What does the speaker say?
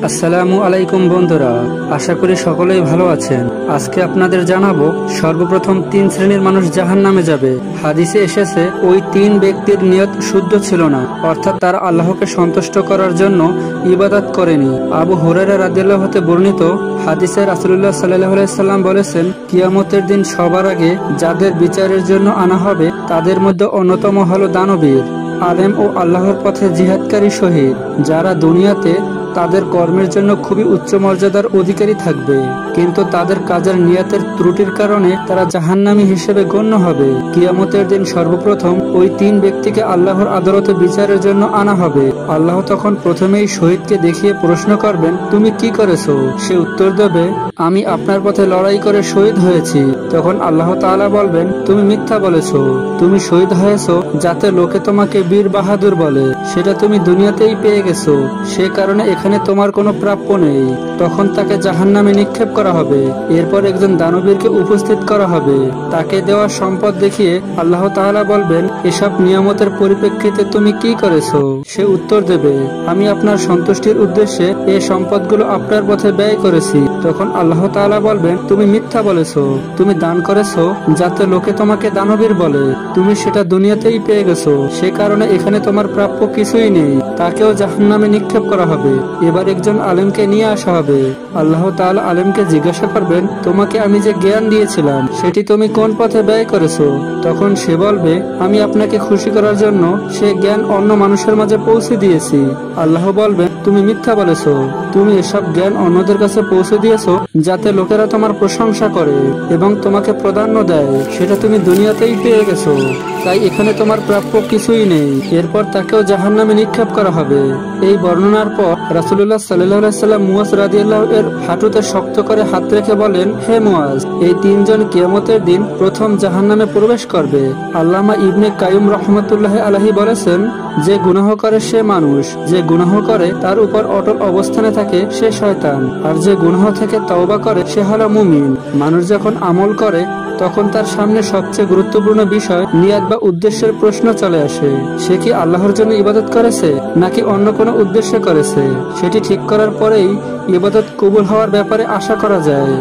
আসসালামু আলাইকুম বন্ধুরা, আশা করি সকলেই ভালো আছেন। আজকে আপনাদের জানাবো সর্বপ্রথম 3 শ্রেণীর মানুষ জাহান্নামে যাবে। হাদিসে এসেছে ওই 3 ব্যক্তির নিয়ত শুদ্ধ ছিল না, অর্থাৎ তারা আল্লাহকে সন্তুষ্ট করার জন্য ইবাদত করেনি। আবু হুরায়রা রাদিয়াল্লাহু হতে বর্ণিত হাদিসে রাসূলুল্লাহ সাল্লাল্লাহু আলাইহি সাল্লাম বলেছেন, কিয়ামতের দিন সবার আগে যাদের বিচারের জন্য আনা হবে তাদের মধ্যে অন্যতম হলো দানবীর, আলেম ও আল্লাহর পথে জিহাদকারী শহীদ, যারা দুনিয়াতে তাদের কর্মের জন্য খুবই উচ্চ মর্যাদার অধিকারী থাকবে, কিন্তু তাদের কাজের নিয়তের ত্রুটির কারণে তারা জাহান্নামী হিসেবে গণ্য হবে। কিয়ামতের দিন সর্বপ্রথম ওই 3 ব্যক্তিকে আল্লাহর আদালতে বিচারের জন্য আনা হবে। আল্লাহ তখন প্রথমেই শহীদকে দেখিয়ে প্রশ্ন করবেন, তুমি কি করেছো? সে উত্তর দেবে, আমি আপনার পথে লড়াই করে শহীদ হয়েছি। তখন আল্লাহ তাআলা বলবেন, তুমি মিথ্যা বলেছো, তুমি শহীদ হয়েছো যাতে লোকে তোমাকে বীর বাহাদুর বলে, সেটা তুমি দুনিয়াতেই পেয়ে গেছো, সে কারণে এখানে তোমার কোনো প্রাপ্য নেই। তখন তাকে জাহান্নামে নিক্ষেপ করা হবে। এরপর একজন দানবীরকে উপস্থিত করা হবে, তাকে দেওয়া সম্পদ দেখিয়ে আল্লাহ তাআলা বলবেন, এসব নিয়ামতের পরিপ্রেক্ষিতে তুমি কি করেছো? সে উত্তর দেবে, আমি আপনার সন্তুষ্টির উদ্দেশ্যে এই সম্পদগুলো আপনার পথে ব্যয় করেছি। তখন আল্লাহ তাআলা বলবেন, তুমি মিথ্যা বলেছো, তুমি দান করেছো যাতে লোকে তোমাকে দানবীর বলে, তুমি সেটা দুনিয়াতেই পেয়ে গেছো, সে কারণে এখানে তোমার প্রাপ্য কিছুই নেই। তাকেও জাহান্নামে নিক্ষেপ করা হবে। এবার একজন আলেমকে নিয়ে আসা হবে। আল্লাহ তাআলা আলেমকে জিজ্ঞাসা করবেন, তোমাকে আমি যে জ্ঞান দিয়েছিলাম সেটি তুমি কোন পথে ব্যয় করেছো? তখন সে বলবে, আমি আপনাকে খুশি করার জন্য সে জ্ঞান অন্য মানুষের মাঝে পৌঁছে দিয়েছি। আল্লাহ বলবেন, তুমি মিথ্যা বলেছো, তুমি এসব জ্ঞান অন্যদের কাছে পৌঁছে দিয়েছো যাতে লোকেরা তোমার প্রশংসা করে এবং তোমাকে প্রাধান্য দেয়, সেটা তুমি দুনিয়াতেই পেয়ে গেছো, তাই এখানে তোমার প্রাপ্য কিছুই নেই। এরপর তাকেও জাহান্নামে নিক্ষেপ করা হবে। এই বর্ণনার পর রাসূলুল্লাহ সাল্লাল্লাহু আলাইহি সাল্লাম মুয়াজ রাদিয়াল্লাহু এর হাঁটুতে শক্ত করে হাত রেখে বলেন, হে মুয়াজ, এই 3 জন কিয়ামতের দিন প্রথম জাহান্নামে প্রবেশ করবে। আল্লামা ইবনে কাইয়ুম রাহমাতুল্লাহি আলাইহি বলেছেন, যে গুনাহ করে সে মানুষ, যে গুনাহ করে তার উপর অটল অবস্থানে থাকে সে শয়তান, আর যে গুনাহ থেকে তওবা করে সে হলো মুমিন। মানুষ যখন আমল করে তখন তার সামনে সবচেয়ে গুরুত্বপূর্ণ বিষয় নিয়াত বা উদ্দেশ্যের প্রশ্ন চলে আসে। সে কি আল্লাহর জন্য ইবাদত করেছে নাকি অন্য কোনো উদ্দেশ্যে করেছে? সেটি ঠিক করার পরেই ইবাদত কবুল হওয়ার ব্যাপারে আশা করা যায়।